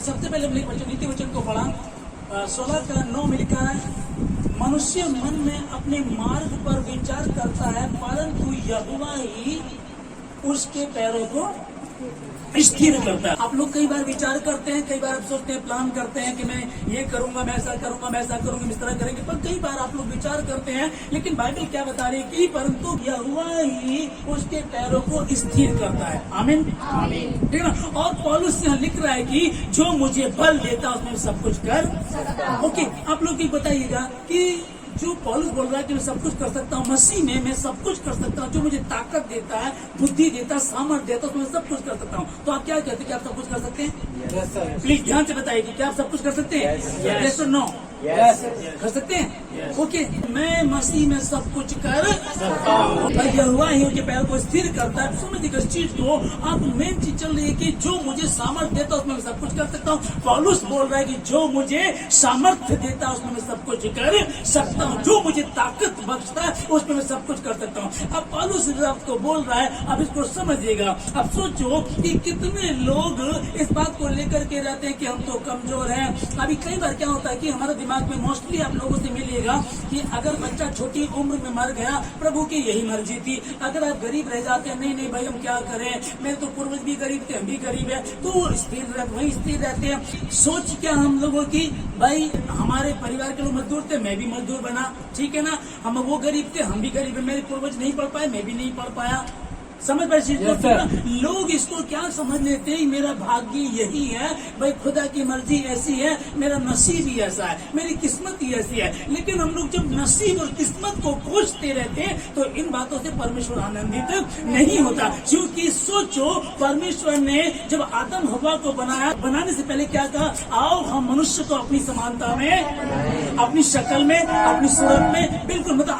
सबसे पहले हमने नीति वचन को पढ़ा 16:9 में लिखा है, मनुष्य मन में अपने मार्ग पर विचार करता है परंतु यहोवा ही उसके पैरों को स्थिर करता है। आप लोग कई बार विचार करते हैं, कई बार आप सोचते हैं, प्लान करते हैं कि मैं ये करूंगा, मैं ऐसा करूंगा, मैं ऐसा करूंगा, इस तरह करेंगे, पर कई बार आप लोग विचार करते हैं, लेकिन बाइबल क्या बता रही है कि परंतु यहोवा ही उसके पैरों को स्थिर करता है। आमीन, ठीक है ना। और पौलुस यहाँ लिख रहा है कि जो मुझे बल देता है उसमें सब कुछ कर। ओके, आप लोग ये बताइएगा कि जो पौलुस बोल रहा है कि मैं सब कुछ कर सकता हूँ, मसीह में मैं सब कुछ कर सकता हूँ, जो मुझे ताकत देता है, बुद्धि देता है, सामर्थ्य देता है, तो मैं सब कुछ कर सकता हूँ। तो आप क्या कहते हैं कि आप सब कुछ कर सकते हैं? प्लीज ध्यान से बताइए कि क्या आप सब कुछ कर सकते हैं? यस और नो? कर सकते हैं। ओके, मैं मसीह में सब कुछ कर सकता हूँ। यहोवा ही उनके पैरों को स्थिर करता है। समझिए इस चीज को, आप मेन चीज चल रही है कि जो मुझे सामर्थ्य देता है उसमें मैं सब कुछ कर सकता हूँ। पौलुस बोल रहा है कि जो मुझे सामर्थ्य देता है उसमें मैं सब कुछ कर सकता हूँ, जो मुझे ताकत बख्शता है उसमें मैं सब कुछ कर सकता हूँ। अब पौलुस आपको बोल रहा है, अब इसको समझिएगा। अब सोचो कि कितने लोग इस बात को लेकर के रहते हैं कि हम तो कमजोर हैं। अभी कई बार क्या होता है कि हमारे दिमाग में मोस्टली आप लोगों से मिलेगा कि अगर बच्चा छोटी उम्र में मर गया, प्रभु की यही मर्जी थी। अगर आप गरीब रह जाते हैं, नहीं भाई हम क्या करें, मेरे तो पूर्वज भी गरीब थे, हम भी गरीब है, तो वही स्थिर रहते हैं। सोच क्या हम लोगों की, भाई हमारे परिवार के लोग मजदूर थे, मैं भी मजदूर बना, ठीक है ना। हम वो गरीब थे, हम भी गरीब है, मेरे पूर्वज नहीं पढ़ पाए, मैं भी नहीं पढ़ पाया। समझ पाए लोग इसको क्या समझ लेते हैं, मेरा भाग्य यही है, भाई खुदा की मर्जी ऐसी है, मेरा नसीब ही ऐसा है, मेरी किस्मत ही ऐसी है। लेकिन हम लोग जब नसीब और किस्मत को खोजते रहते हैं तो इन बातों से परमेश्वर आनंदित नहीं होता। क्योंकि सोचो, परमेश्वर ने जब आदम हवा को बनाया, बनाने से पहले क्या कहा, आओ हम मनुष्य को अपनी समानता में, अपनी शक्ल में, अपनी सूरत में, बिल्कुल मतलब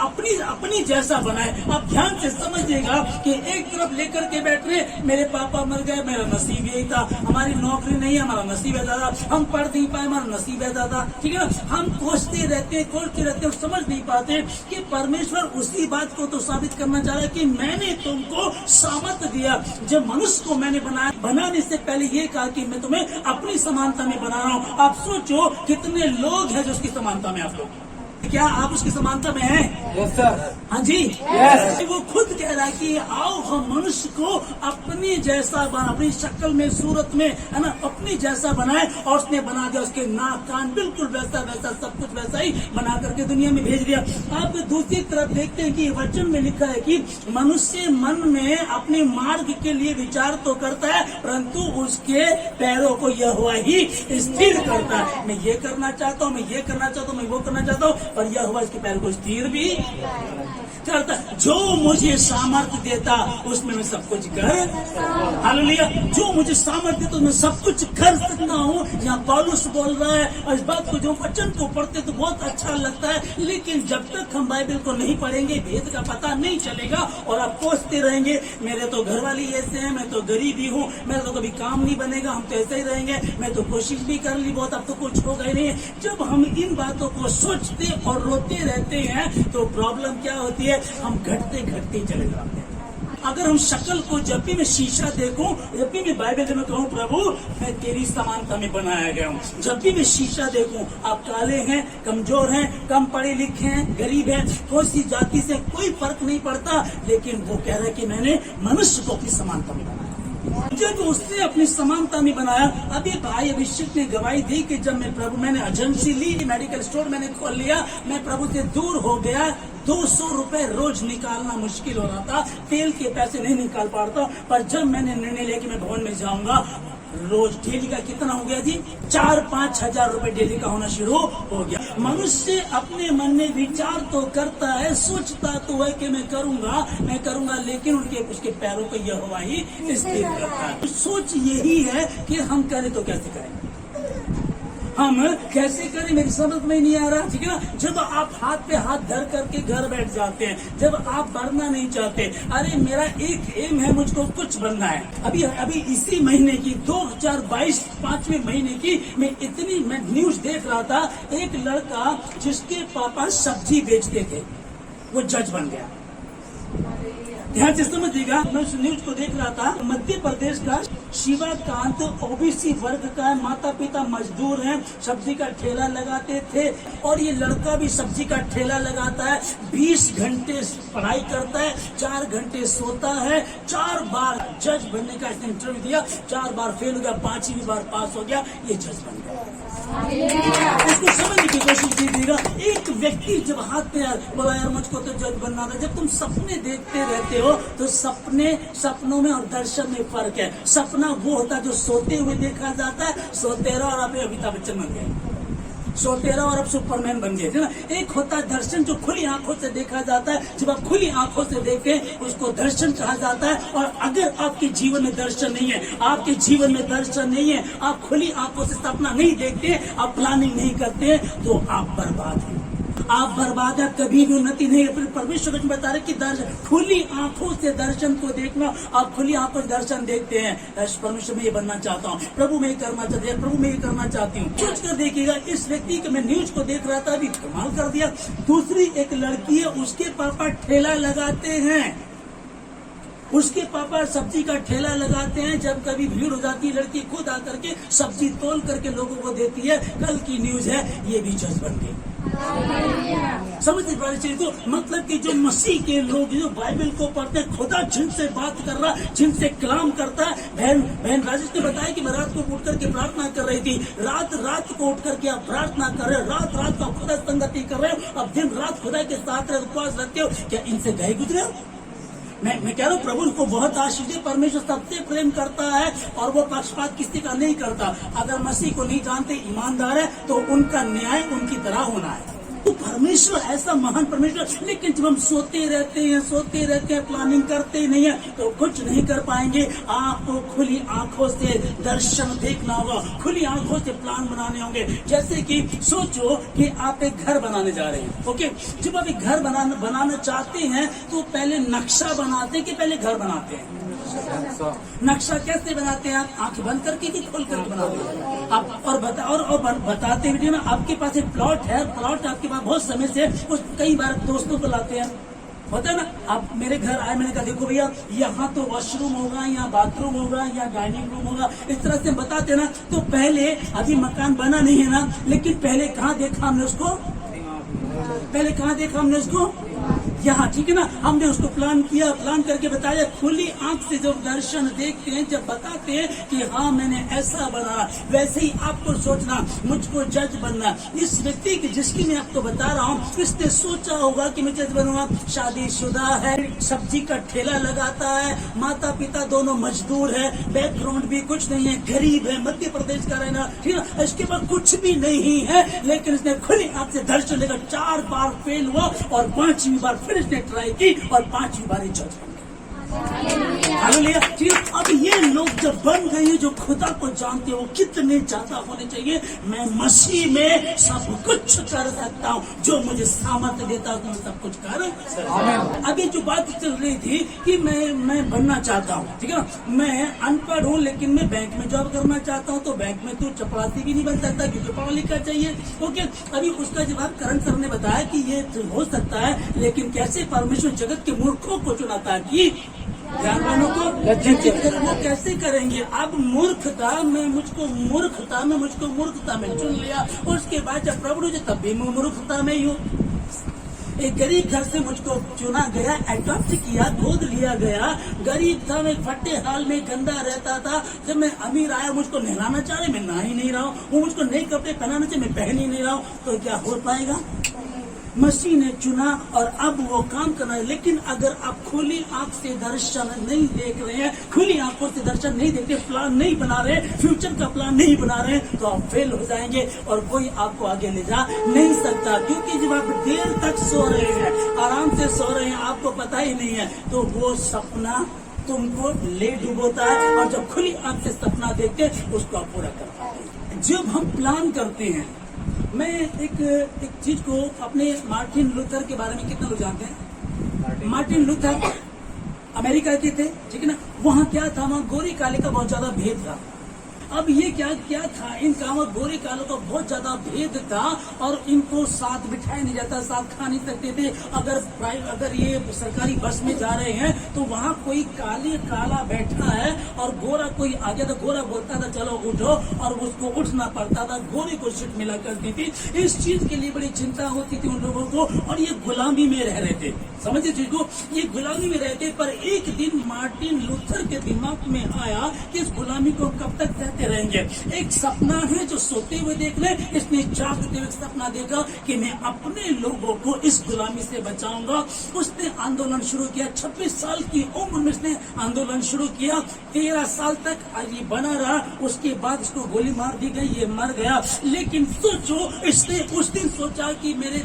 अपनी जैसा बनाए। आप ध्यान से समझिएगा कि एक तरफ लेकर के बैठ रहे, मेरे पापा मर गए, मेरा नसीब यही था, हमारी नौकरी नहीं है, हमारा नसीब है दादा, हम पढ़ नहीं पाए, हमारा नसीब है दादा, ठीक है ना। हम खोजते रहते हैं, समझ नहीं पाते कि परमेश्वर उसी बात को तो साबित करना चाह रहा है कि मैंने तुमको सामर्थ्य दिया। जब मनुष्य को मैंने बनाया, बनाने से पहले ये कहा कि मैं तुम्हें अपनी समानता में बना रहा हूँ। आप सोचो कितने लोग हैं जो उसकी समानता में, आप लोग क्या आप उसकी समानता में हैं? Yes sir. हाँ जी, यस। वो खुद कह रहा है कि आओ हम मनुष्य को अपनी जैसा बना, अपनी शक्ल में, सूरत में, है ना, अपनी जैसा बनाए। और उसने बना दिया, उसके नाक कान बिल्कुल वैसा वैसा, सब कुछ वैसा ही बना करके दुनिया में भेज दिया। आप दूसरी तरफ देखते हैं कि वचन में लिखा है कि मनुष्य मन में अपने मार्ग के लिए विचार तो करता है परंतु उसके पैरों को यहोवा ही स्थिर करता है। मैं ये करना चाहता हूँ, मैं ये करना चाहता हूँ, मैं वो करना चाहता हूँ, और यहोवा इसके पैर को स्थिर भी करता। जो मुझे सामर्थ्य देता उसमें मैं सब कुछ कर, हालेलुया, जो मुझे सामर्थ्य देता मैं सब कुछ कर सकता हूँ। यहाँ पौलुस बोल रहा है, और इस बात को जो वचन को पढ़ते तो बहुत अच्छा लगता है, लेकिन जब तक हम बाइबल को नहीं पढ़ेंगे भेद का पता नहीं चलेगा। और आप सोचते रहेंगे मेरे तो घर वाले ऐसे हैं, मैं तो गरीब ही हूँ, मेरा तो कभी काम नहीं बनेगा, हम तो ऐसे ही रहेंगे, मैं तो कोशिश भी कर ली बहुत, अब तो कुछ होगा ही नहीं। जब हम इन बातों को सोचते और रोते रहते हैं तो प्रॉब्लम क्या होती है, हम घटते घटते चले जाते हैं। अगर हम शक्ल को जब भी मैं शीशा देखूं, जब भी मैं बाइबल में कहूं प्रभु मैं तेरी समानता में बनाया गया हूं, जब भी मैं शीशा देखूं, आप काले हैं, कमजोर हैं, कम पढ़े लिखे हैं, गरीब हैं, कोई सी जाति से कोई फर्क नहीं पड़ता, लेकिन वो कह रहा है कि मैंने मनुष्य को अपनी समानता में बनाया। जब उसने अपनी समानता में बनाया, अभी भाई अभिषेक ने गवाही दी कि जब मैं प्रभु, मैंने एजेंसी ली, मेडिकल स्टोर मैंने खोल लिया, मैं प्रभु से दूर हो गया, 200 रुपए रोज निकालना मुश्किल हो रहा था, तेल के पैसे नहीं निकाल पाता। पर जब मैंने निर्णय लिया कि मैं भवन में जाऊंगा, रोज डेली का कितना हो गया जी, 4-5 हजार रुपए डेली का होना शुरू हो गया। मनुष्य अपने मन में विचार तो करता है, सोचता तो है कि मैं करूंगा, लेकिन उसके पैरों को यहोवा ही स्थिर करता है। सोच यही है कि हम करें तो कैसे करें, हम कैसे करें, मेरी समझ में नहीं आ रहा, ठीक है ना। जब आप हाथ पे हाथ धर करके घर बैठ जाते हैं, जब आप बढ़ना नहीं चाहते, अरे मेरा एक एम है, मुझको कुछ बनना है। अभी इसी महीने की 2022 5वें महीने की मैं न्यूज देख रहा था, एक लड़का जिसके पापा सब्जी बेचते थे वो जज बन गया। ध्यान से समझिएगा। मैं उस न्यूज को देख रहा था, मध्य प्रदेश का शिवाकांत ओबीसी वर्ग का है, माता पिता मजदूर हैं, सब्जी का ठेला लगाते थे और ये लड़का भी सब्जी का ठेला लगाता है। 20 घंटे पढ़ाई करता है, 4 घंटे सोता है, 4 बार जज बनने का इसने इंटरव्यू दिया, 4 बार फेल हो गया, 5वीं बार पास हो गया, ये जज बन गया। इसको समझने की कोशिश कीजिएगा। एक व्यक्ति जब हाथ में बोला यार मुझको तो जज बनना था। जब तुम सपने देखते रहते हो तो सपनों में और दर्शन में फर्क है। सपना वो होता है जो सोते हुए देखा जाता है, सोते रहो और आप अमिताभ बच्चन बन गए, सोते रहो और अब सुपरमैन बन गए, है ना। एक होता है दर्शन जो खुली आंखों से देखा जाता है। जब आप खुली आंखों से देखें उसको दर्शन कहा जाता है। और अगर आपके जीवन में दर्शन नहीं है, आपके जीवन में दर्शन नहीं है, आप खुली आंखों से सपना नहीं देखते, आप प्लानिंग नहीं करते, तो आप बर्बाद हैं। आप बर्बाद है, कभी भी उन्नति नहीं है। परमेश्वर बता रहे कि दर्शन, खुली आंखों से दर्शन को देखना। आप खुली आंखों से दर्शन देखते हैं, परमेश्वर में ये बनना चाहता हूँ, प्रभु में ये करना चाहती है, प्रभु में ये करना चाहती हूँ। सोच कर देखिएगा, इस व्यक्ति को मैं न्यूज को देख रहा था, अभी कमाल कर दिया। दूसरी एक लड़की है, उसके पापा ठेला लगाते हैं, उसके पापा सब्जी का ठेला लगाते हैं। जब कभी भीड़ हो जाती है, लड़की खुद आकर के सब्जी तोल करके लोगों को देती है। कल की न्यूज है, ये भी जज बन गई। समझते पानी चाहिए को, मतलब कि जो मसीह के लोग जो बाइबल को पढ़ते हैं, खुदा जिनसे बात कर रहा, जिनसे कलाम करता है। बहन राजेश ने बताया कि मैं रात को उठ करके प्रार्थना कर रही थी। रात को उठ करके आप प्रार्थना कर रहे हो, रात को खुदा संगति कर रहे हो, अब दिन रात खुदा के साथ उपवास रखते हो। क्या इनसे गए गुजरे हो? मैं कह रहा हूँ, प्रभु को बहुत आशीष दे। परमेश्वर सबसे प्रेम करता है और वो पक्षपात किसी का नहीं करता। अगर मसीह को नहीं जानते, ईमानदार है, तो उनका न्याय उनकी तरह होना है। तो परमेश्वर ऐसा महान परमेश्वर, लेकिन जब हम सोते रहते हैं, प्लानिंग करते नहीं है, तो कुछ नहीं कर पाएंगे। आपको खुली आंखों से दर्शन देखना होगा, खुली आंखों से प्लान बनाने होंगे। जैसे कि सोचो कि आप एक घर बनाने जा रहे हैं, ओके। जब आप एक घर बनाना चाहते हैं तो पहले नक्शा बनाते हैं कि पहले घर बनाते हैं? नक्शा कैसे बनाते हैं? आप आंखें बंद करके कि खोल करके बनाते हैं? आप और बताते हुए ना, आपके पास एक प्लॉट है, प्लॉट आपके पास बहुत समय से, उस कई बार दोस्तों को लाते हैं, होता है ना। आप मेरे घर आए, मैंने कहा देखो भैया यहाँ तो वॉशरूम होगा, यहाँ बाथरूम होगा, यहाँ डाइनिंग रूम होगा, इस तरह से बताते ना। तो पहले, अभी मकान बना नहीं है ना, लेकिन पहले कहाँ देखा हमने उसको? यहाँ, ठीक है ना। हमने उसको प्लान किया, प्लान करके बताया। खुली आंख से जब दर्शन देखते हैं, जब बताते हैं कि हाँ मैंने ऐसा बना, वैसे ही आपको सोचना, मुझको जज बनना। इस व्यक्ति की जिसकी मैं आपको बता रहा हूँ, इसने सोचा होगा कि मैं जज बनूंगा। शादीशुदा है, सब्जी का ठेला लगाता है, माता पिता दोनों मजदूर है, बैकग्राउंड भी कुछ नहीं है, गरीब है, मध्य प्रदेश का रहना, ठीक है। इसके पास कुछ भी नहीं है, लेकिन इसने खुली आंख से दर्शन लेकर 4 बार फेल हुआ और 5वीं बार फिर इसने ट्राई की और 5वीं बार जज बन गया। अब ये लोग जब बन गए, जो खुदा को जानते हो, कितने ज्यादा होने चाहिए। मैं मसीह में सब कुछ कर सकता हूँ, जो मुझे सामर्थ्य देता हूँ, मैं सब कुछ कर। अभी जो बात चल रही थी कि मैं बनना चाहता हूँ, ठीक है ना। मैं अनपढ़ हूँ, लेकिन मैं बैंक में जॉब करना चाहता हूँ। तो बैंक में तो चपरासी भी नहीं बन सकता, क्योंकि पढ़ा लिखा चाहिए, ओके। अभी उसका जवाब करण सर ने बताया कि ये हो सकता है, लेकिन कैसे? परमेश्वर जगत के मूर्खों को चुनाता कि ज्ञानवानों को लज्जित कर। वो कैसे करेंगे? अब मूर्खता में मुझको मूर्खता में चुन लिया। उसके बाद जब प्रभु ने, तब भी मैं मूर्खता में ही हूँ। एक गरीब घर से मुझको चुना गया, एडॉप्ट किया, गोद लिया गया। गरीब था, मैं फटे हाल में गंदा रहता था। जब मैं अमीर आया, मुझको नहलाना चाह रहे, मैं नहा ही नहीं रहा हूँ। वो मुझको नए कपड़े पहनाने से मैं पहन ही नहीं रहा हूँ। तो क्या हो पाएगा? मसीह ने चुना और अब वो काम करना है। लेकिन अगर आप खुली आंख से दर्शन नहीं देख रहे हैं, खुली आंखों से दर्शन नहीं देखते, प्लान नहीं बना रहे, फ्यूचर का प्लान नहीं बना रहे, तो आप फेल हो जाएंगे और कोई आपको आगे ले जा नहीं सकता। क्योंकि जब आप देर तक सो रहे हैं, आराम से सो रहे हैं, आपको पता ही नहीं है, तो वो सपना तुमको ले डुबोता है। और जब खुली आंख से सपना देखते, उसको आप पूरा कर पाते हैं। जब हम प्लान करते हैं, मैं एक चीज को अपने मार्टिन लूथर के बारे में, कितना लोग जानते हैं? मार्टिन लूथर अमेरिका के थे, ठीक है ना। वहाँ क्या था? वहाँ गोरी काले का बहुत ज्यादा भेद था। अब ये क्या क्या था, इनका और गोरे कालों का बहुत ज्यादा भेद था और इनको साथ बिठाया नहीं जाता, साथ खा नहीं सकते थे। अगर ये सरकारी बस में जा रहे हैं तो वहाँ कोई काला बैठा है और गोरा कोई आ गया तो गोरा बोलता था चलो उठो, और उसको उठना पड़ता था, गोरे को सीट मिला करती थी। इस चीज के लिए बड़ी चिंता होती थी उन लोगों को, और ये गुलामी में रह रहे थे। समझे चीज को, ये गुलामी में रहते। पर एक दिन मार्टिन लूथर के दिमाग में आया कि इस गुलामी को कब तक सहते रहेंगे। एक सपना है जो सोते हुए देख ले, इसने जागते हुए सपना देखा कि मैं अपने लोगों को इस गुलामी से बचाऊंगा। उसने आंदोलन शुरू किया। 26 साल की उम्र में इसने आंदोलन शुरू किया। 13 साल तक ये बना रहा। उसके बाद इसको गोली मार दी गई, ये मर गया। लेकिन सोचो, इसने उस दिन सोचा कि मेरे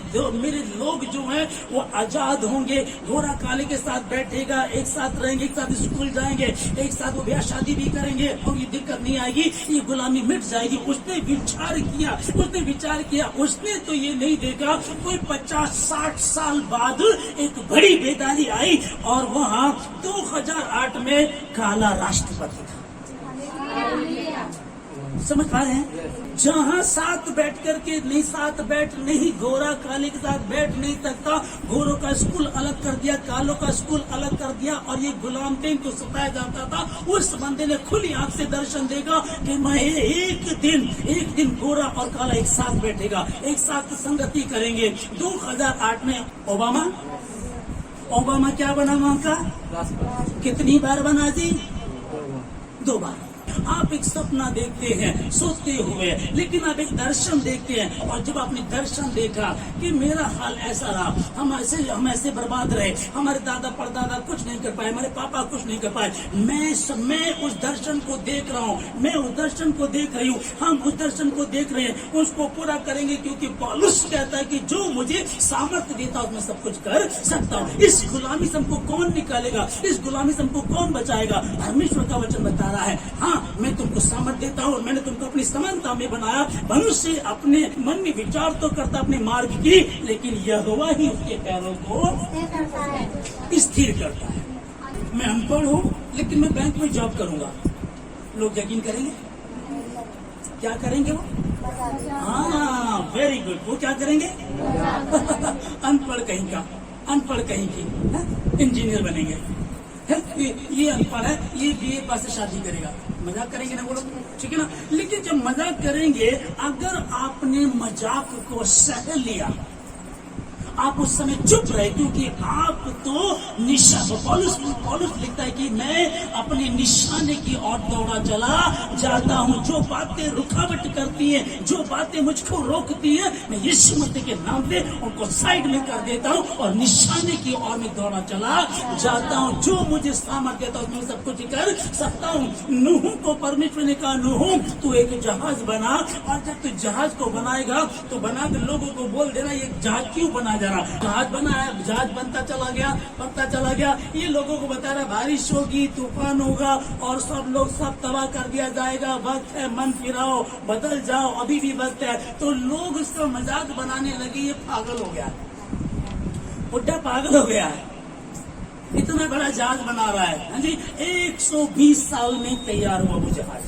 लोग जो हैं वो आजाद होंगे, गोरा काले के साथ बैठेगा, एक साथ रहेंगे, एक साथ स्कूल जाएंगे, एक साथ वो ब्याह शादी भी करेंगे और ये दिक्कत नहीं आएगी, ये गुलामी मिट जाएगी। उसने विचार किया। उसने तो ये नहीं देखा कोई 50-60 साल बाद एक बड़ी बेदारी आई और वहाँ 2008 में काला राष्ट्रपति था। समझ पा रहे हैं? जहाँ साथ बैठ करके नहीं, गोरा काले के साथ बैठ नहीं सकता। गोरों का स्कूल अलग कर दिया, कालों का स्कूल अलग कर दिया, और ये गुलाम थे, इनको सताया जाता था। उस बंदे ने खुली आंख से दर्शन देखा कि मैं एक दिन गोरा और काला एक साथ बैठेगा, एक साथ संगति करेंगे। 2008 में ओबामा क्या बना वहां का? कितनी बार बना जी? 2 बार। आप एक सपना देखते हैं सोते हुए, लेकिन आप एक दर्शन देखते हैं, और जब आपने दर्शन देखा कि मेरा हाल ऐसा रहा, हम ऐसे बर्बाद रहे, हमारे दादा परदादा कुछ नहीं कर पाए, हमारे पापा कुछ नहीं कर पाए, मैं उस दर्शन को देख रहा हूँ, मैं उस दर्शन को देख रही हूँ, हम उस दर्शन को देख रहे हैं, उसको पूरा करेंगे, क्योंकि पौलुस कहता है कि जो मुझे सामर्थ्य देता है मैं सब कुछ कर सकता हूँ। इस गुलामी से हमको कौन निकालेगा? इस गुलामी से हमको कौन बचाएगा? परमेश्वर का वचन बता रहा है, हाँ मैं तुमको सामर्थ देता हूँ, मैंने तुमको अपनी समानता में बनाया। मनुष्य अपने मन में विचार तो करता अपने मार्ग की, लेकिन यहोवा ही उसके पैरों को स्थिर करता है। मैं अनपढ़ हूँ, लेकिन मैं बैंक में जॉब करूंगा, लोग यकीन करेंगे? क्या करेंगे वो? हाँ, वेरी गुड। वो क्या करेंगे? अनपढ़ कहीं की इंजीनियर बनेंगे। ये अनपढ़ है, ये बीए पास से शादी करेगा। मजाक करेंगे ना वो लोग, ठीक है ना? लेकिन जब मजाक करेंगे, अगर आपने मजाक को सह लिया, आप उस समय चुप रहे, क्योंकि आप तो पौलुस लिखता है कि मैं अपने निशाने की ओर दौड़ा चला जाता हूँ। जो बातें रुकावट करती हैं, जो बातें मुझको रोकती हैं, मैं यीशु मसीह के नाम पे उनको साइड में कर देता हूँ और निशाने की ओर में दौड़ा चला जाता हूँ। जो मुझे सामर्थ्य देता है उसमें सब कुछ कर सकता हूँ। नूह को परमेश्वर ने कहा, नूह तू एक जहाज बना, और जब तू जहाज को बनाएगा तो बना के लोगों को बोल देना ये जहाज क्यों बना जा रहा। जहाज बनाया, जहाज बनता चला गया। ये लोगों को बता रहा बारिश होगी, तूफान होगा और सब तबाह कर दिया जाएगा। वक्त है, मन फिराओ, बदल जाओ, अभी भी वक्त है। तो लोग उसका मजाक बनाने लगे, ये पागल हो गया, बुढ़ा पागल हो गया है, इतना बड़ा जहाज बना रहा है। हाँ जी, 120 साल में तैयार हुआ वो जहाज।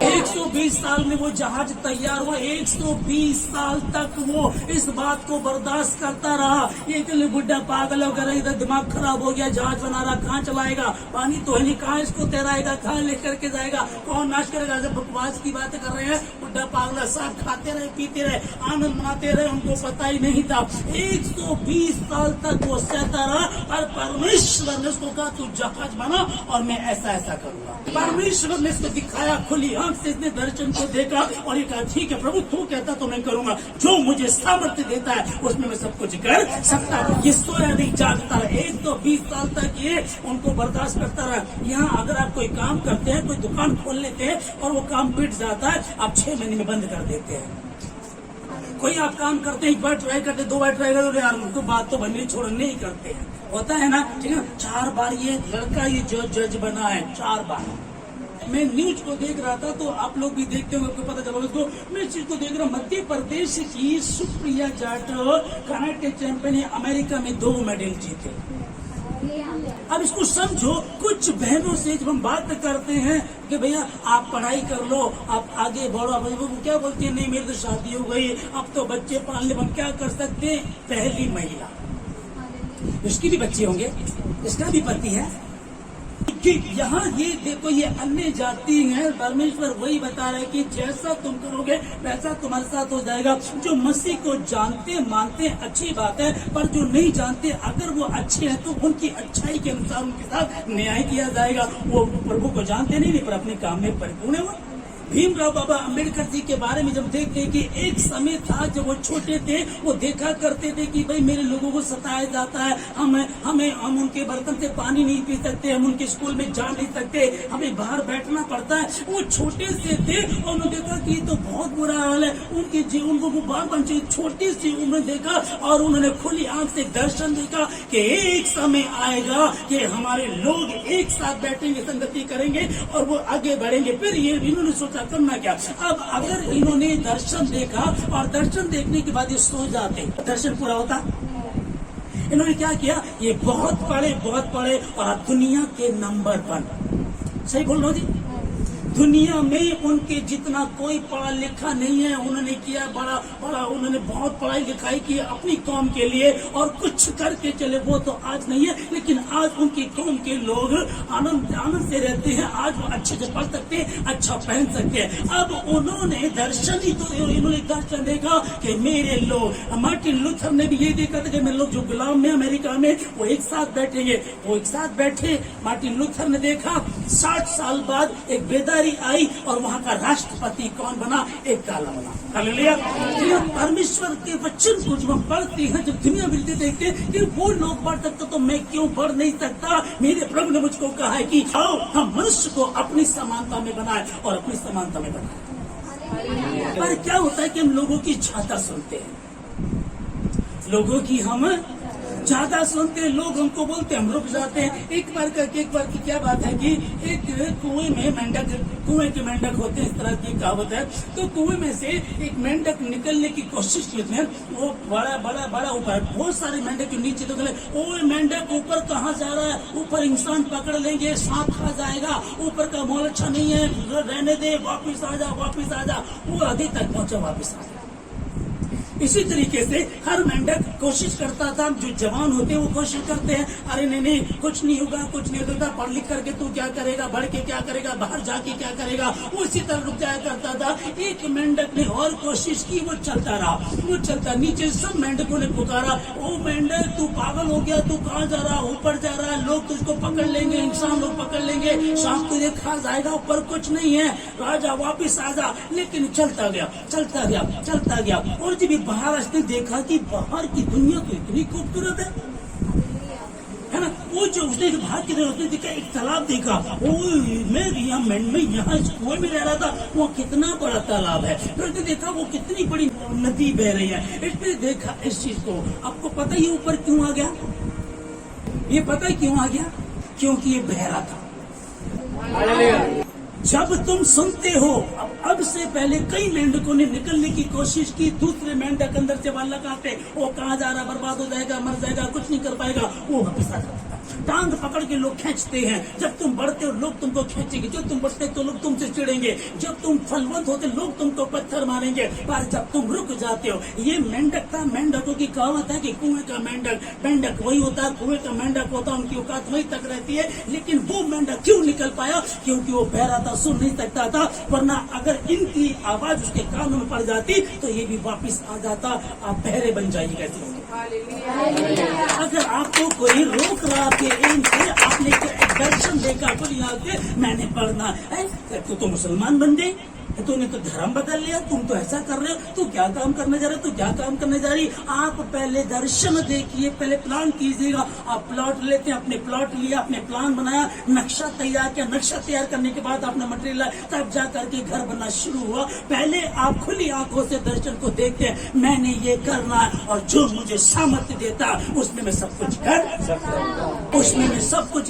120 साल में वो जहाज तैयार हुआ। 120 साल तक वो इस बात को बर्दाश्त करता रहा। ये तो बुढ़ा पागल हो गया, इधर दिमाग खराब हो गया, जहाज बना रहा, कहाँ चलाएगा? पानी तो है नहीं, कहाँ इसको तैराएगा? कहाँ लेकर के जाएगा? कौन नाश करेगा? जब बकवास की बातें कर रहे हैं, बुढ़ा पागल सब खाते रहे, पीते रहे, आनंद मनाते रहे, उनको पता ही नहीं था। 120 साल तक वो सहता रहा, और परमेश्वर ने उसको कहा तू जहाज बना और मैं ऐसा करूंगा। परमेश्वर ने इसको दिखाया खुली आंख से, इसने दर्शन को देखा और ये कहा ठीक है प्रभु, तू कहता तो मैं करूंगा, जो मुझे सामर्थ्य देता है उसमें मैं सब कुछ कर सकता हूँ। ये सोया नहीं, जागता रहा। 120 साल तक ये उनको बर्दाश्त करता रहा। यहाँ अगर आप कोई काम करते हैं, कोई दुकान खोल लेते हैं और वो काम पिट जाता है, आप 6 महीने में बंद कर देते हैं। कोई आप काम करते हैं, 1 बार ट्राई करते, 2 बार ट्राई करते, यार उनको बात तो बननी छोड़नी ही करते हैं, होता है ना, ठीक है। 4 बार ये लड़का ये जज बना है, 4 बार। मैं न्यूज को देख रहा था, तो आप लोग भी देखते होंगे, आपको पता चला उसको। मैं इस चीज को देख रहा हूँ, मध्य प्रदेश की सुप्रिया जाट कराटे चैंपियन है, अमेरिका में 2 मेडल जीते। अब इसको समझो, कुछ बहनों से जब हम बात करते हैं कि भैया आप पढ़ाई कर लो, आप आगे बढ़ो, अब वो क्या बोलती है, नहीं मेरी तो शादी हो गई, अब तो बच्चे पाल ले, हम क्या कर सकते हैं। पहली महिला, उसकी भी बच्चे होंगे, इसका भी पति है कि यहाँ ये देखो, ये अन्य जाति है, परमेश्वर वही बता रहे कि जैसा तुम करोगे वैसा तुम्हारे साथ हो जाएगा। जो मसीह को जानते मानते हैं अच्छी बात है, पर जो नहीं जानते अगर वो अच्छे हैं तो उनकी अच्छाई के अनुसार उनके साथ न्याय किया जाएगा। वो प्रभु को जानते नहीं पर अपने काम में परिपूर्ण है। वो भीमराव बाबा अंबेडकर जी के बारे में जब देखते हैं कि एक समय था जब वो छोटे थे, वो देखा करते थे कि भाई मेरे लोगों को सताया जाता है, हम उनके बर्तन से पानी नहीं पी सकते, हम उनके स्कूल में जा नहीं सकते, हमें बाहर बैठना पड़ता है। वो छोटे से थे और उन्होंने देखा कि तो बहुत बुरा हाल है उनके जीवन को। वो बार बार छोटी सी उम्र देखा और उन्होंने खुली आंख से दर्शन देखा कि एक समय आएगा कि हमारे लोग एक साथ बैठेंगे, संगति करेंगे और वो आगे बढ़ेंगे। फिर ये इन्होंने सोचा करना क्या। अब अगर इन्होंने दर्शन देखा और दर्शन देखने के बाद ये सो जाते, दर्शन पूरा होता। इन्होंने क्या किया, ये बहुत पढ़े और दुनिया के नंबर 1, सही बोल रहा हूँ जी, दुनिया में उनके जितना कोई पढ़ा लिखा नहीं है। उन्होंने किया बड़ा उन्होंने बहुत पढ़ाई लिखाई की अपनी कौम के लिए और कुछ करके चले। वो तो आज नहीं है, लेकिन आज उनकी कौम के लोग आनंद से रहते हैं। आज वो अच्छे से पढ़ सकते हैं, अच्छा पहन सकते हैं। अब उन्होंने दर्शन ही तो इन्होंने दर्शन देखा कि मेरे लोग, मार्टिन लूथर ने भी ये देखा था कि मेरे लोग जो गुलाम में अमेरिका में वो एक साथ बैठेंगे। वो एक साथ बैठे। मार्टिन लूथर ने देखा 60 साल बाद एक बेदारी आई और वहाँ का राष्ट्रपति कौन बना, एक काला बना। हालेलुया। परमेश्वर के वचन को जब हम पढ़ते हैं, जब दुनिया मिलते देखते हैं कि वो लोग बढ़ सकते तो मैं क्यों बढ़ नहीं सकता। मेरे प्रभु ने मुझको कहा है कि आओ हम मनुष्य को अपनी समानता में बनाए और अपनी समानता में बनाए। पर क्या होता है कि हम लोगों की ज्यादा सुनते हैं, लोगों की हम ज्यादा सुनते हैं। लोग हमको बोलते हैं, हम रुक जाते हैं। एक बार की क्या बात है कि एक कुएं के मेंढक होते हैं, इस तरह की कहावत है। तो कुएं में से एक मेंढक निकलने की कोशिश की उसने, वो बड़ा ऊपर, बहुत सारे मेंढक के नीचे तो गए। वो मेंढक ऊपर कहाँ जा रहा है, ऊपर इंसान पकड़ लेंगे, सांप खा जाएगा, ऊपर का माहौल अच्छा नहीं है, रहने दे, वापिस आ जा। वो आगे तक पहुंचा, वापिस आ जा। इसी तरीके से हर मेंढक कोशिश करता था, जो जवान होते हैं वो कोशिश करते हैं, अरे नहीं कुछ नहीं होगा, पढ़ लिख करके तू क्या करेगा, बढ़ के क्या करेगा, बाहर जाके क्या करेगा। वो इसी तरह रुक जाया करता था। एक मेंढक ने और कोशिश की, वो चलता रहा, नीचे सब मेंढकों ने पुकारा, ओ मेंढक तू पागल हो गया, तू कहाँ जा रहा, ऊपर जा रहा है, लोग तुझको पकड़ लेंगे, इंसान लोग पकड़ लेंगे, शाम तुझे खा जाएगा, ऊपर कुछ नहीं है, राजा वापिस आ जा। लेकिन चलता गया और जब बाहर उसने देखा कि बाहर की दुनिया तो इतनी खूबसूरत है ना। वो जो उसने बाहर की तरफ उसने देखा, एक तालाब देखा। मैं यहाँ इस कुएं में रह रहा था, वो कितना बड़ा तालाब है। फिर उसने देखा वो कितनी बड़ी नदी बह रही है। इसने देखा इस चीज को। आपको पता ही ऊपर क्यों आ गया, ये पता ही क्यों आ गया, क्योंकि ये बहरा था। जब तुम सुनते हो, अब से पहले कई मेंढकों ने निकलने की कोशिश की, दूसरे मेंढक अंदर से वाला लगाते, वो कहाँ जा रहा, बर्बाद हो जाएगा, मर जाएगा, कुछ नहीं कर पाएगा, वो वापस आ जाता। टांग पकड़ के लोग खींचते हैं। जब तुम बढ़ते हो लोग तुमको खींचेंगे, जब तुम बढ़ते तो लोग तुमसे चिढ़ेंगे, जब तुम फलवंत होते लोग तुमको पत्थर मारेंगे। पर जब तुम रुक जाते हो, ये मेंढक था। मेंढकों की कहावत है कि कुएं का मेंढक वही होता है, कुएं का मेंढक होता है, उनकी औकात वही तक रहती है। लेकिन वो मेंढक क्यों निकल पाया, क्योंकि वो बहरा था, सुन नहीं सकता था। वरना अगर इनकी आवाज उसके कानों में पड़ जाती तो ये भी वापिस आ जाता। आप बहरे बन जाइए कैसे। अगर आपको कोई रोक रहा के इनसे, आपने दर्शन देखा तो यहाँ से मैंने पढ़ना है, तो मुसलमान बन गए, तूने तो धर्म बदल लिया, तुम तो ऐसा कर रहे हो, तू क्या काम करने जा रही। आप पहले दर्शन देखिए, पहले प्लान कीजिएगा। आप प्लॉट लेते हैं, अपने प्लॉट लिया, अपने प्लान बनाया, नक्शा तैयार किया, नक्शा तैयार करने के बाद आपने मटेरियल लाया, तब जा करके घर बनना शुरू हुआ। पहले आप खुली आंखों से दर्शन को देखते हैं, मैंने ये करना है और जो मुझे सामर्थ्य देता उसमें मैं सब कुछ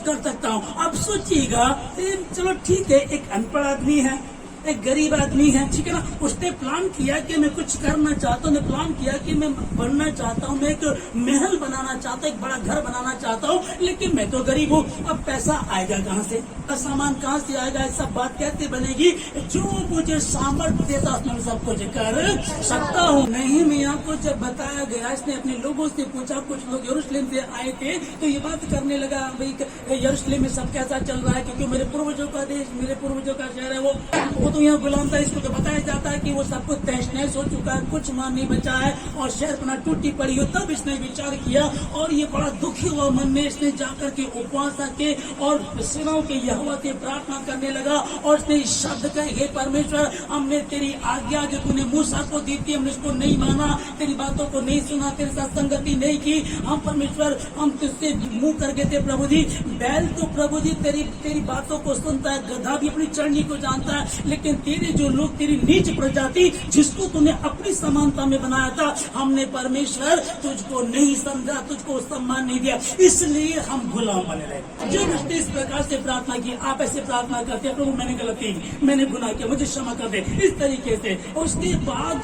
कर सकता हूँ। अब सोचिएगा, चलो ठीक है, एक अनपढ़ आदमी है, एक गरीब आदमी है, ठीक है ना, उसने प्लान किया कि मैं कुछ करना चाहता हूँ, प्लान किया कि मैं बनना चाहता हूँ, मैं एक महल बनाना चाहता हूँ, एक बड़ा घर बनाना चाहता हूँ, लेकिन मैं तो गरीब हूँ। अब पैसा आएगा कहाँ से, सामान कहाँ से आएगा, सब बात कैसे बनेगी। जो मुझे सामर्थ्य देता मैं सब कुछ कर सकता हूँ। नहीं, मैं आपको जब बताया गया, इसने अपने लोगों से पूछा, कुछ लोग यरूशलेम से आए थे तो ये बात करने लगा, भाई यरूशलेम में सब कैसा चल रहा है, क्योंकि मेरे पूर्वजों का देश, मेरे पूर्वजों का शहर है, वो तो यहाँ गुलाम था। इसको तो बताया जाता है कि वो सब कुछ तहस नहस हो चुका है, कुछ मान नहीं बचा है और शहर अपना टूटी पड़ी हो। तब इसने विचार किया और ये बड़ा दुखी हुआ मन में, इसने जाकर के उपवास के और सेनाओं के यहोवा से प्रार्थना करने लगा और इसने इस शब्द का, हे परमेश्वर, हमने तेरी आज्ञा जो तूने मूसा को दी थी, हमने उसको नहीं माना, तेरी बातों को नहीं सुना, तेरे साथ संगति नहीं की। हम परमेश्वर, हम तुझसे मुंह कर गए थे प्रभु जी। बैल तो प्रभु जी तेरी बातों को सुनता है, गधा भी अपनी चढ़नी को जानता है, लेकिन तेरे जो लोग, तेरी नीच प्रजाति जिसको तूने अपनी समानता में बनाया था, हमने परमेश्वर तुझको नहीं समझा, तुझको सम्मान नहीं दिया, इसलिए हम गुलाम बने रहे। जब उसने इस प्रकार से प्रार्थना की, आप ऐसे प्रार्थना करते हैं, प्रभु मैंने गलती, मैंने गुनाह किया, मुझे क्षमा कर दे, इस तरीके से। उसके बाद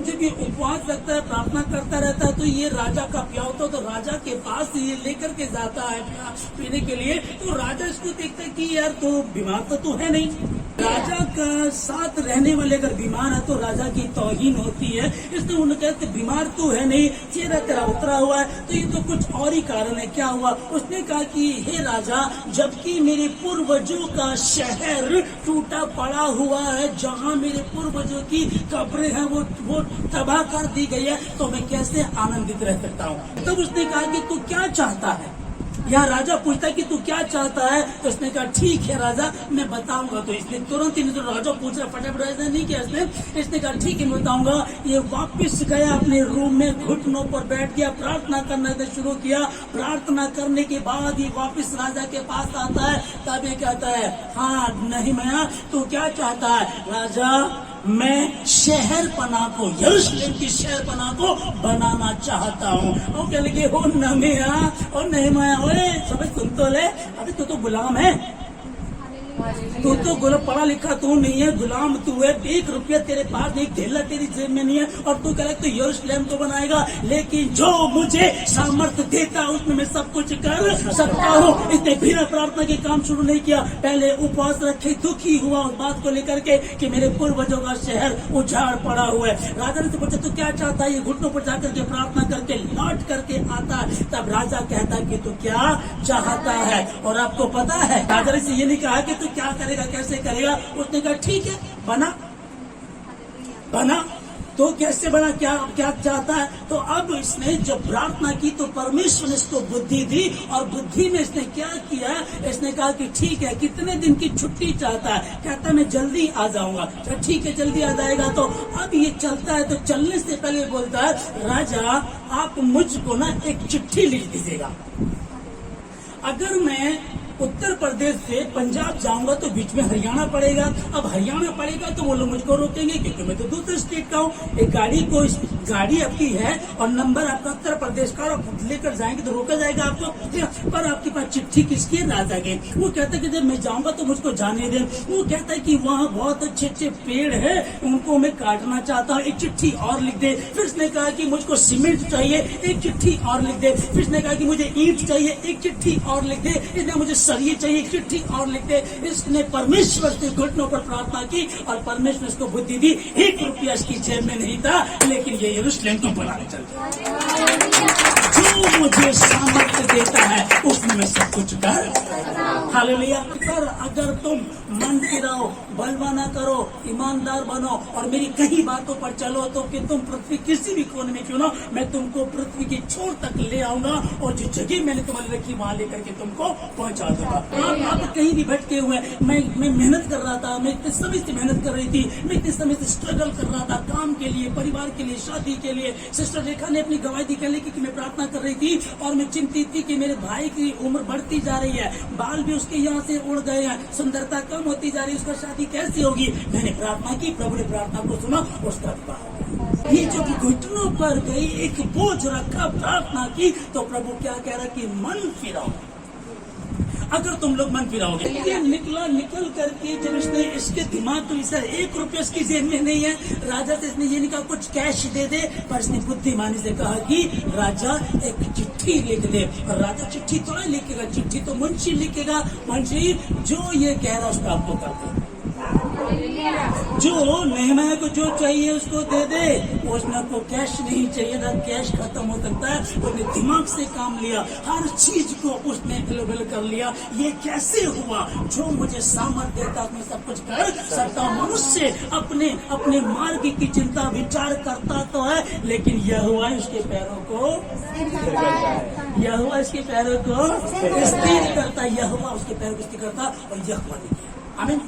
जब ये उपवास रखता है, प्रार्थना करता रहता है, तो ये राजा का प्यार होता है, तो राजा के पास ये लेकर के जाता है पीने के लिए। तो राजा इसको देखता है कि यार तो बीमार तो तू है नहीं। राजा का साथ रहने वाले अगर बीमार है तो राजा की तौहीन होती है, इसलिए उन्होंने कहा बीमार तो है नहीं, चेहरा तेरा उतरा हुआ है, तो ये तो कुछ और ही कारण है। क्या हुआ? उसने कहा कि हे राजा, जबकि मेरे पूर्वजों का शहर टूटा पड़ा हुआ है, जहाँ मेरे पूर्वजों की कब्रें हैं वो तबाह कर दी गई है, तो मैं कैसे आनंदित रह सकता हूँ। तब उसने कहा कि तू क्या चाहता है। यहाँ राजा पूछता है कि तू क्या चाहता है, तो उसने कहा ठीक है राजा, मैं बताऊंगा। तो इसने तुरंत ही, तो राजा पूछ रहा, फटाफट ऐसा नहीं किया इसने कहा ठीक है मैं बताऊंगा। ये वापस गया अपने रूम में, घुटनों पर बैठ गया, प्रार्थना करना शुरू किया। प्रार्थना करने के बाद ये वापस राजा के पास आता है, तब ये कहता है, हाँ नehemiah तू क्या चाहता है। राजा, मैं शहर पना को, यरूशलेम की शहर पना को बनाना चाहता हूँ। और क्या लगे हो नehemiah और nehemiah, ओए सब सुन तो ले, अभी तो गुलाम है, तू तो गुलाम, पढ़ा लिखा तू नहीं है, गुलाम तू है। 1 रुपया तेरे पास नहीं, थैला तेरी जेब में नहीं है, और तू कह रहा है तो यरूशलेम को बनाएगा, लेकिन जो मुझे सामर्थ्य देता है उसमें मैं सब कुछ कर सकता हूँ। इसने फिर प्रार्थना के काम शुरू नहीं किया, पहले उपवास रखे, दुखी हुआ उस बात को लेकर के कि मेरे पूर्वजों का शहर उजाड़ पड़ा हुआ है। राजा ने पूछा तू क्या चाहता है, ये घुटनों पर जाकर के प्रार्थना करके लौट करके आता है। तब राजा कहता है कि तू क्या चाहता है, और आपको पता है राजा ने ये नहीं कहा कि तू क्या करेगा, कैसे करेगा। उसने कहा ठीक है बना। तो कैसे बना, क्या क्या चाहता है। तो अब इसने जब प्रार्थना की तो परमेश्वर ने इसको बुद्धि दी, और बुद्धि में इसने क्या किया, इसने कहा कि ठीक है कितने दिन की छुट्टी चाहता है। कहता है मैं जल्दी आ जाऊंगा। तो ठीक है जल्दी आ जाएगा। तो अब ये चलता है, तो चलने से पहले बोलता है, राजा आप मुझको ना एक चिट्ठी लिख दीजिएगा। अगर मैं उत्तर प्रदेश से पंजाब जाऊंगा तो बीच में हरियाणा पड़ेगा। अब हरियाणा पड़ेगा तो वो लोग मुझको रोकेंगे, क्योंकि मैं तो दूसरे स्टेट का हूँ। एक गाड़ी आपकी है और नंबर आपका उत्तर प्रदेश का, और लेकर जाएंगे तो रोका जाएगा आपको। पर आपके पास चिट्ठी किसकी है? राजा के। वो कहता है कि जब मैं जाऊंगा तो मुझको जाने दे। वो कहता है कि वहाँ बहुत अच्छे अच्छे पेड़ है, उनको मैं काटना चाहता हूँ, एक चिट्ठी और लिख दे। फिर उसने कहा कि मुझको सीमेंट चाहिए, एक चिट्ठी और लिख दे। फिर उसने कहा कि मुझे ईंट चाहिए, एक चिट्ठी और लिख दे। इसने मुझे सरिये चाहिए, एक चिट्ठी और लिख दे। इसने परमेश्वर से घुटनों पर प्रार्थना की और परमेश्वर इसको बुद्धि दी। 1 रुपया इसकी जेब में नहीं था, लेकिन ये यरूशलेम को बनाने चल गया। जो मुझे सामर्थ्य देता है उसमें मैं सब कुछ कर। हालेलुया। पर अगर तुम मन फिराओ, बलवाना करो, ईमानदार बनो और मेरी कहीं बातों पर चलो, तो कि तुम पृथ्वी किसी भी कोने में क्यों ना, मैं तुमको पृथ्वी की छोर तक ले आऊंगा, और जो जगह मैंने तुम्हारी रखी वहां लेकर के तुमको पहुंचा दूंगा। आप कहीं भी भटके हुए, मैं मेहनत कर रहा था, मैं इतने समय से मेहनत कर रही थी, मैं इतने समय से स्ट्रगल कर रहा था काम के लिए, परिवार के लिए, शादी के लिए। सिस्टर रेखा ने अपनी गवाही दिखाने की मैं प्रार्थना कर रही थी, और मैं चिंतित थी कि मेरे भाई की उम्र बढ़ती जा रही है, बाल भी उसके यहाँ से उड़ गए हैं, सुंदरता कम होती जा रही है, उसका शादी कैसी होगी। मैंने प्रार्थना की, प्रभु ने प्रार्थना को सुना, उसका विवाह हो गया। ये जब घुटनों पर गई, एक बोझ रखा, प्रार्थना की, तो प्रभु क्या कह रहा कि मन फिराओ। अगर तुम लोग मन फिराओगे। ये निकल करके जब इसने इसके दिमाग को इसे 1 रुपया इसकी जेब में नहीं है, राजा से इसने ये नहीं कहा कुछ कैश दे दे, पर इसने बुद्धिमानी से कहा कि राजा एक चिट्ठी लिख दे। और राजा चिट्ठी थोड़ा लिखेगा, चिट्ठी तो मुंशी लिखेगा। मुंशी जो ये कह रहा उसको आपको कर दे, जो नेहमिया को जो चाहिए उसको दे दे। उसने को कैश नहीं चाहिए था, कैश खत्म हो सकता है। उसने दिमाग से काम लिया, हर चीज को उसने अवेलेबल कर लिया। ये कैसे हुआ? जो मुझे सामर्थ्य देता उसमें सब कुछ कर सकता हूँ। मनुष्य अपने अपने मार्ग की चिंता विचार करता तो है, लेकिन यहोवा उसके पैरों को स्थिर करता, यहोवा उसके पैरों को स्थिर करता। और यहोवा ने आमीन,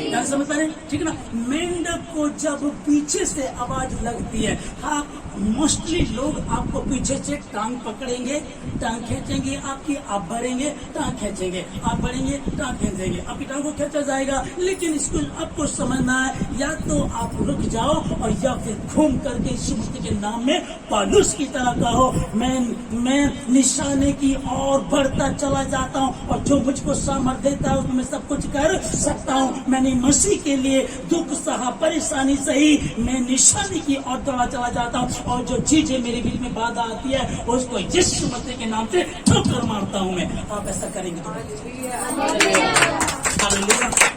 क्या समझ पा रहे? ठीक है ना। मेंढक को जब पीछे से आवाज लगती है, आप मोस्टली लोग आपको पीछे से टांग पकड़ेंगे, टांग खींचेंगे आपकी, आप बढ़ेंगे टांग खींचेंगे, आप बढ़ेंगे टांग खींचेंगे, आपकी टांग को खींचा जाएगा। लेकिन इसको आपको समझना है, या तो आप रुक जाओ और या फिर घूम करके यीशु मसीह के नाम में पौलुस की तरह कहो, मैं निशाने की ओर बढ़ता चला जाता हूँ, और जो मुझको सामर्थ्य देता है उसमें सब कुछ कर सकता हूँ। मैंने मसीह के लिए दुख सहा, परेशानी सही, मैं निशानी की ओर दौड़ा चला जाता हूँ। और जो चीजें मेरे बीच में बाधा आती है उसको यीशु मसीह के नाम से ठोकर मारता हूँ मैं। आप ऐसा करेंगे तो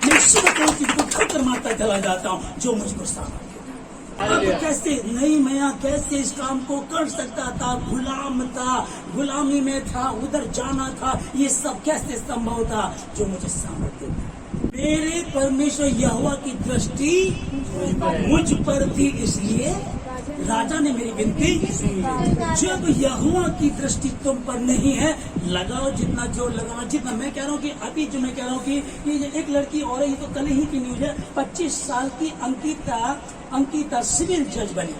यीशु मसीह को ठोकर मारता चला जाता हूँ जो मुझको सामर्थ्य। कैसे नहीं, मैं कैसे इस काम को कर सकता था? गुलाम था, गुलामी में था, उधर जाना था, ये सब कैसे संभव था? जो मुझे सामर्थ्य था। मेरे परमेश्वर यहोवा की दृष्टि मुझ पर थी, इसलिए राजा ने मेरी विनती सुनी। जब यहोवा की दृष्टि तुम पर नहीं है, लगाओ जितना जोर लगाना। जितना मैं कह रहा हूँ कि अभी जो मैं कह रहा हूँ कि ये एक लड़की और है, ये तो कल ही की न्यूज है, 25 साल की अंकिता सिविल जज बनी।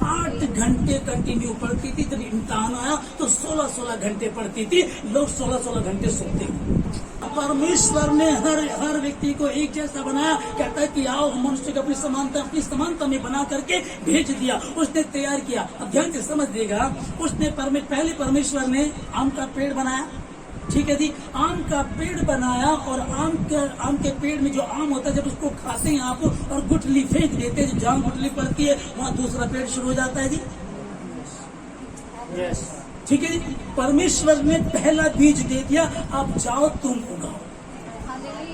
8 घंटे कंटिन्यू पढ़ती थी। जब इम्तिहान आया तो 16 घंटे पढ़ती थी। लोग 16 घंटे सोते हैं। परमेश्वर ने हर व्यक्ति को एक जैसा बनाया। कहता है कि आओ हम मनुष्य को अपनी समानता में बना करके भेज दिया, उसने तैयार किया। अब ध्यान से समझ देगा, उसने पहले परमेश्वर ने आम का पेड़ बनाया, ठीक है जी, आम का पेड़ बनाया, और आम के पेड़ में जो आम होता है जब उसको खाते हैं आप और गुठली फेंक देते हैं, जहाँ गुठली पड़ती है वहाँ दूसरा पेड़ शुरू हो जाता है जी। यस, ठीक है जी। परमेश्वर ने पहला बीज दे दिया, अब जाओ तुम उगाओ।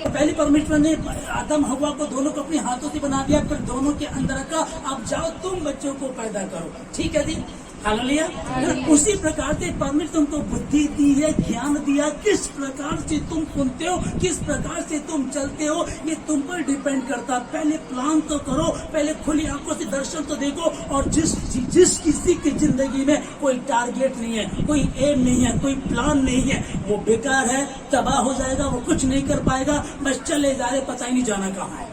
पहले परमेश्वर ने आदम हवा को दोनों को अपने हाथों से बना दिया, फिर दोनों के अंदर रखा, अब जाओ तुम बच्चों को पैदा करो, ठीक है जी। हालेलुया। उसी प्रकार से परमेश्वर तुमको बुद्धि दी है, ज्ञान दिया, किस प्रकार से तुम सुनते हो, किस प्रकार से तुम चलते हो, ये तुम पर डिपेंड करता। पहले प्लान तो करो, पहले खुली आंखों से दर्शन तो देखो। और जिस किसी की जिंदगी में कोई टारगेट नहीं है, कोई एम नहीं है, कोई प्लान नहीं है, वो बेकार है, तबाह हो जाएगा, वो कुछ नहीं कर पाएगा, बस चले जा रहे, पता ही नहीं जाना कहाँ है।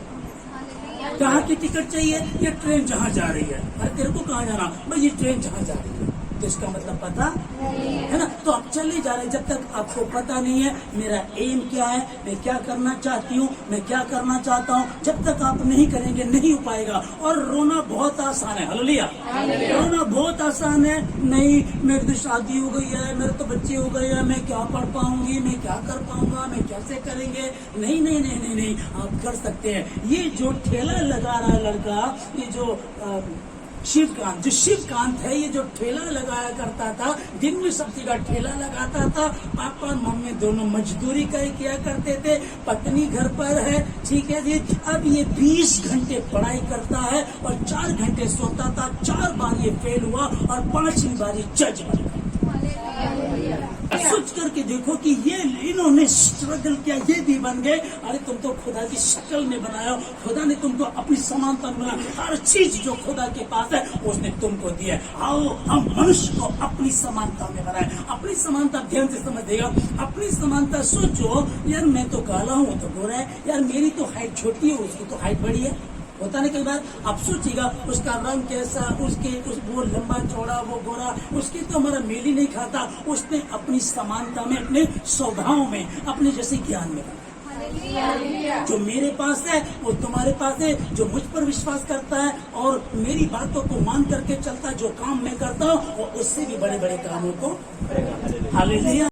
कहाँ की टिकट चाहिए? ये ट्रेन जहाँ जा रही है। अरे तेरे को कहाँ जाना? भाई ये ट्रेन जहाँ जा रही है, तो इसका मतलब पता है ना। तो आप चले जा रहे, जब तक आपको पता नहीं है मेरा एम क्या है, मैं क्या करना चाहती हूँ, मैं क्या करना चाहता हूँ, जब तक आप नहीं करेंगे नहीं हो पाएगा। और रोना बहुत आसान है, हालेलुया, रोना बहुत आसान है। नहीं मेरी तो शादी हो गई है, मेरे तो बच्चे हो गए हैं, मैं क्या पढ़ पाऊंगी, मैं क्या कर पाऊंगा, मैं कैसे करेंगे? नहीं नहीं नहीं नहीं नहीं, आप कर सकते हैं। ये जो ठेला लगा रहा है लड़का, ये जो शिवकांत है, ये जो ठेला लगाया करता था, दिन में सब्जी का ठेला लगाता था, पापा मम्मी दोनों मजदूरी किया करते थे, पत्नी घर पर है, ठीक है जी। अब ये 20 घंटे पढ़ाई करता है और 4 घंटे सोता था। 4 बार ये फेल हुआ और 5वीं बार ये जज बन गया। सोच करके देखो कि ये इन्होंने स्ट्रगल किया, ये भी बन गए। अरे तुम तो खुदा की शक्ल में बनाया, खुदा ने तुमको अपनी समानता में बनाया। हर चीज जो खुदा के पास है उसने तुमको दिया है। आओ हम मनुष्य को अपनी समानता में बनाए। अपनी समानता ध्यान से समझ देगा। अपनी समानता सोचो, यार मैं तो काला हूँ तो गोरा है, यार मेरी तो हाइट छोटी है उसकी तो हाइट बड़ी है। होता नहीं कई बार, आप सोचिएगा उसका रंग कैसा, वो लंबा चौड़ा, वो गोरा, उसकी तो हमारा मेल ही नहीं खाता। उसने अपनी समानता में, अपने स्वभाव में, अपने जैसे ज्ञान में बना। जो मेरे पास है वो तुम्हारे पास है। जो मुझ पर विश्वास करता है और मेरी बातों को मान करके चलता है, जो काम मैं करता हूँ वो उससे भी बड़े बड़े कामों को करेगा। हालेलुया।